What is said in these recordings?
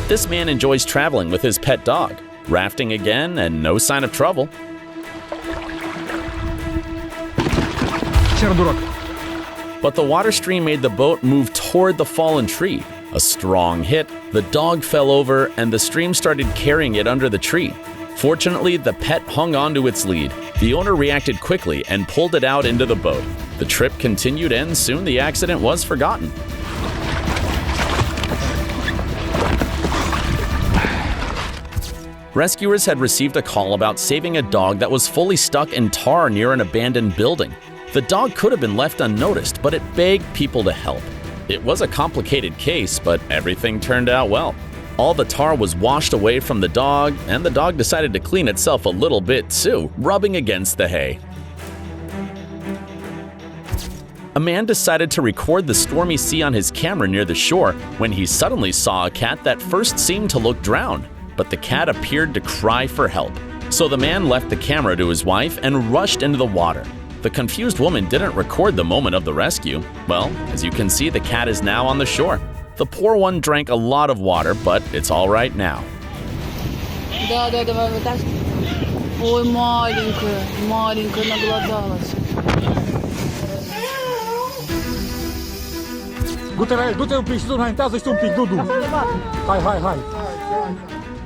This man enjoys traveling with his pet dog, rafting again and no sign of trouble. But the water stream made the boat move toward the fallen tree. A strong hit, the dog fell over and the stream started carrying it under the tree. Fortunately, the pet hung onto its lead. The owner reacted quickly and pulled it out into the boat. The trip continued and soon the accident was forgotten. Rescuers had received a call about saving a dog that was fully stuck in tar near an abandoned building. The dog could have been left unnoticed, but it begged people to help. It was a complicated case, but everything turned out well. All the tar was washed away from the dog, and the dog decided to clean itself a little bit too, rubbing against the hay. A man decided to record the stormy sea on his camera near the shore when he suddenly saw a cat that first seemed to look drowned, but the cat appeared to cry for help. So the man left the camera to his wife and rushed into the water. The confused woman didn't record the moment of the rescue. Well, as you can see, the cat is now on the shore. The poor one drank a lot of water, but it's all right now. Ой, маленькая, наголодалась.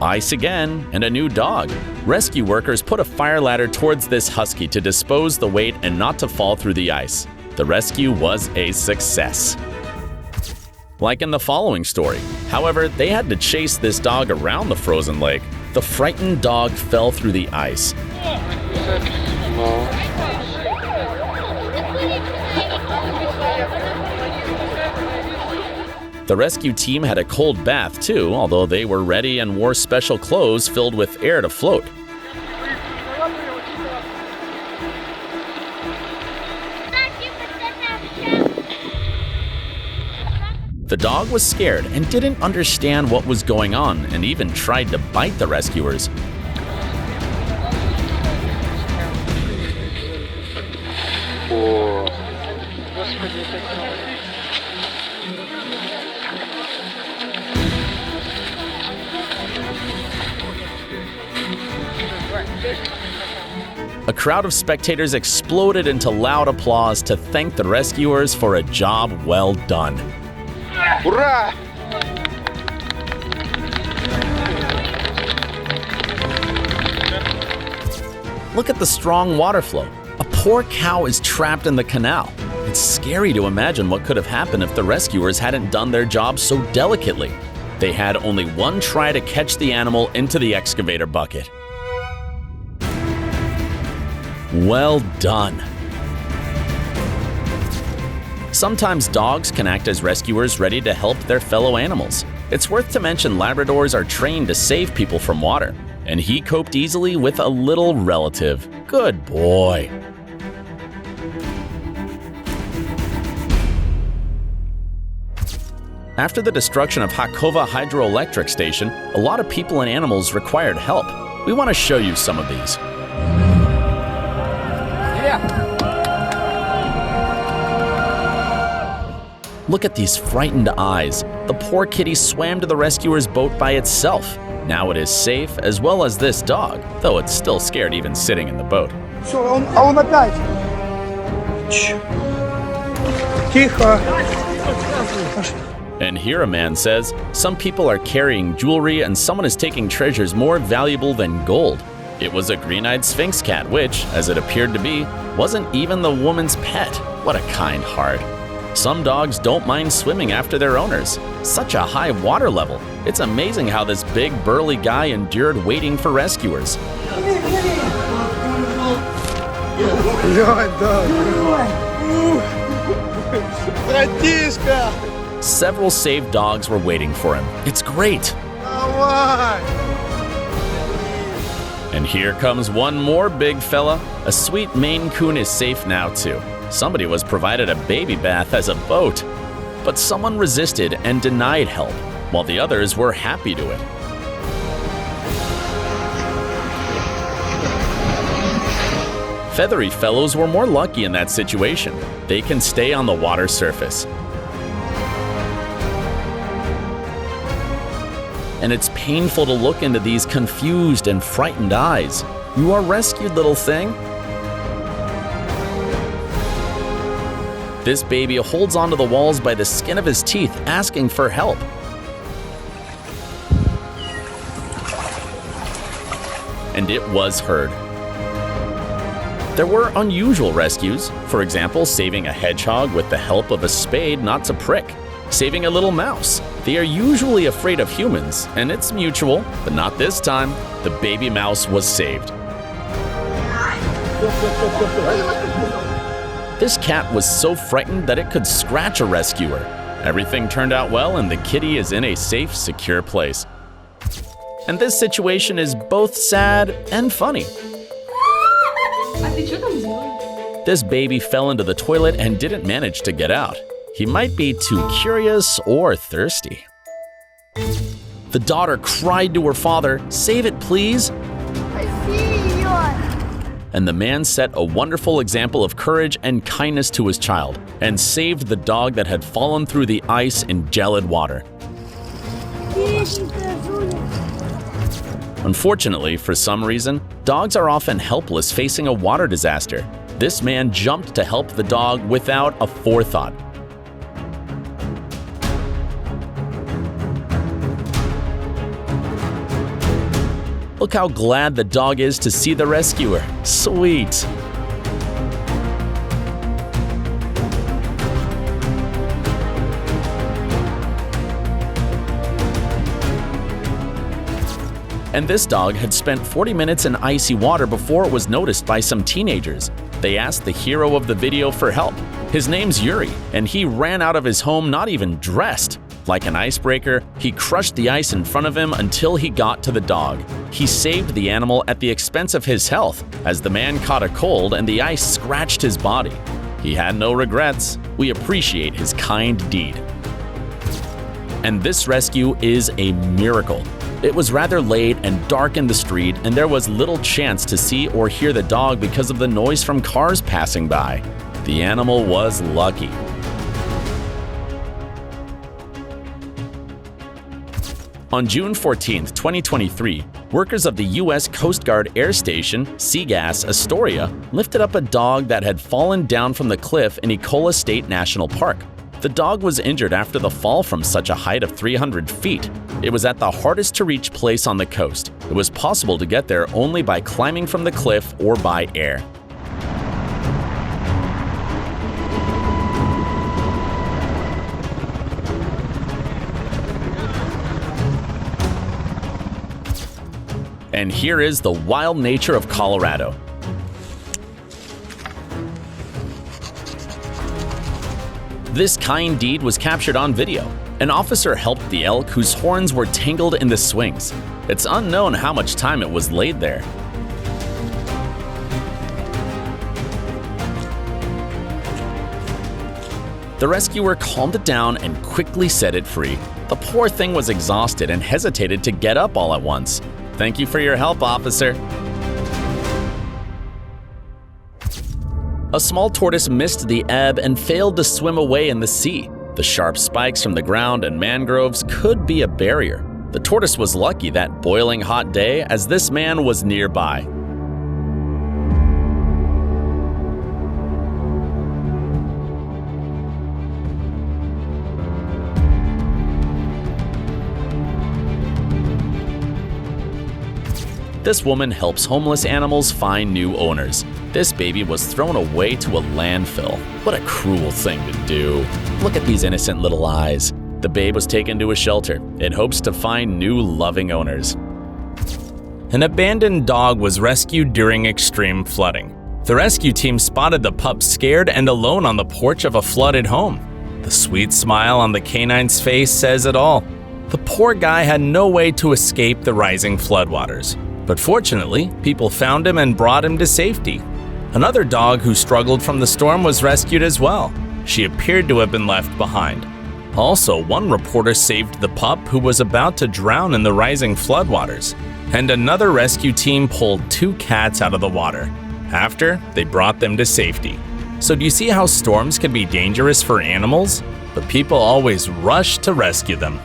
Ice again, and a new dog. Rescue workers put a fire ladder towards this husky to dispose the weight and not to fall through the ice. The rescue was a success. Like in the following story. However, they had to chase this dog around the frozen lake. The frightened dog fell through the ice. The rescue team had a cold bath too, although they were ready and wore special clothes filled with air to float. The dog was scared and didn't understand what was going on and even tried to bite the rescuers. A crowd of spectators exploded into loud applause to thank the rescuers for a job well done. Ура! Look at the strong water flow. A poor cow is trapped in the canal. It's scary to imagine what could have happened if the rescuers hadn't done their job so delicately. They had only one try to catch the animal into the excavator bucket. Well done. Sometimes dogs can act as rescuers ready to help their fellow animals. It's worth to mention Labradors are trained to save people from water, and he coped easily with a little relative. Good boy. After the destruction of Hakova Hydroelectric Station, a lot of people and animals required help. We want to show you some of these. Look at these frightened eyes. The poor kitty swam to the rescuer's boat by itself. Now it is safe, as well as this dog, though it's still scared even sitting in the boat. Он опять. Тихо. And here a man says, some people are carrying jewelry and someone is taking treasures more valuable than gold. It was a green-eyed Sphinx cat, which, as it appeared to be, wasn't even the woman's pet. What a kind heart. Some dogs don't mind swimming after their owners. Such a high water level. It's amazing how this big, burly guy endured waiting for rescuers. Several saved dogs were waiting for him. It's great. And here comes one more big fella. A sweet Maine Coon is safe now too. Somebody was provided a baby bath as a boat, but someone resisted and denied help, while the others were happy to it. Feathery fellows were more lucky in that situation. They can stay on the water surface. and it's painful to look into these confused and frightened eyes. You are rescued, little thing. This baby holds onto the walls by the skin of his teeth, asking for help. And it was heard. There were unusual rescues, for example, saving a hedgehog with the help of a spade not to prick, saving a little mouse. They are usually afraid of humans, and it's mutual, but not this time. The baby mouse was saved. This cat was so frightened that it could scratch a rescuer. Everything turned out well, and the kitty is in a safe, secure place. And this situation is both sad and funny. This baby fell into the toilet and didn't manage to get out. He might be too curious or thirsty. The daughter cried to her father, "Save it, please!" And the man set a wonderful example of courage and kindness to his child and saved the dog that had fallen through the ice in gelid water. Unfortunately, for some reason, dogs are often helpless facing a water disaster. This man jumped to help the dog without a forethought. Look how glad the dog is to see the rescuer. Sweet. And this dog had spent 40 minutes in icy water before it was noticed by some teenagers. They asked the hero of the video for help. His name's Yuri, and he ran out of his home not even dressed. Like an icebreaker, he crushed the ice in front of him until he got to the dog. He saved the animal at the expense of his health, as the man caught a cold and the ice scratched his body. He had no regrets. We appreciate his kind deed. And this rescue is a miracle. It was rather late and dark in the street, and there was little chance to see or hear the dog because of the noise from cars passing by. The animal was lucky. On June 14, 2023, workers of the U.S. Coast Guard Air Station, Seagas, Astoria, lifted up a dog that had fallen down from the cliff in Ecola State National Park. The dog was injured after the fall from such a height of 300 feet. It was at the hardest to reach place on the coast. It was possible to get there only by climbing from the cliff or by air. And here is the wild nature of Colorado. This kind deed was captured on video. An officer helped the elk whose horns were tangled in the swings. It's unknown how much time it was laid there. The rescuer calmed it down and quickly set it free. The poor thing was exhausted and hesitated to get up all at once. Thank you for your help, officer. A small tortoise missed the ebb and failed to swim away in the sea. The sharp spikes from the ground and mangroves could be a barrier. The tortoise was lucky that boiling hot day, as this man was nearby. This woman helps homeless animals find new owners. This baby was thrown away to a landfill. What a cruel thing to do. Look at these innocent little eyes. The babe was taken to a shelter. It hopes to find new loving owners. An abandoned dog was rescued during extreme flooding. The rescue team spotted the pup scared and alone on the porch of a flooded home. The sweet smile on the canine's face says it all. The poor guy had no way to escape the rising floodwaters. But fortunately, people found him and brought him to safety. Another dog who struggled from the storm was rescued as well. She appeared to have been left behind. Also, one reporter saved the pup who was about to drown in the rising floodwaters. And another rescue team pulled 2 cats out of the water. After, they brought them to safety. So do you see how storms can be dangerous for animals? But people always rush to rescue them.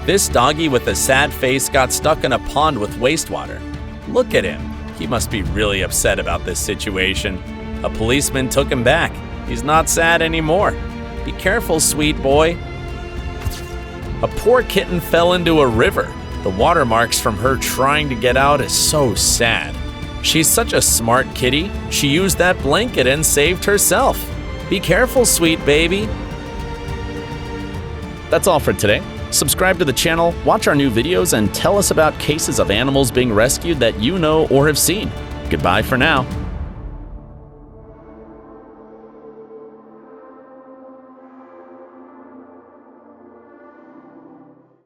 This doggy with a sad face got stuck in a pond with wastewater. Look at him. He must be really upset about this situation. A policeman took him back. He's not sad anymore. Be careful, sweet boy. A poor kitten fell into a river. The watermarks from her trying to get out is so sad. She's such a smart kitty. She used that blanket and saved herself. Be careful, sweet baby. That's all for today. Subscribe to the channel, watch our new videos, and tell us about cases of animals being rescued that you know or have seen. Goodbye for now.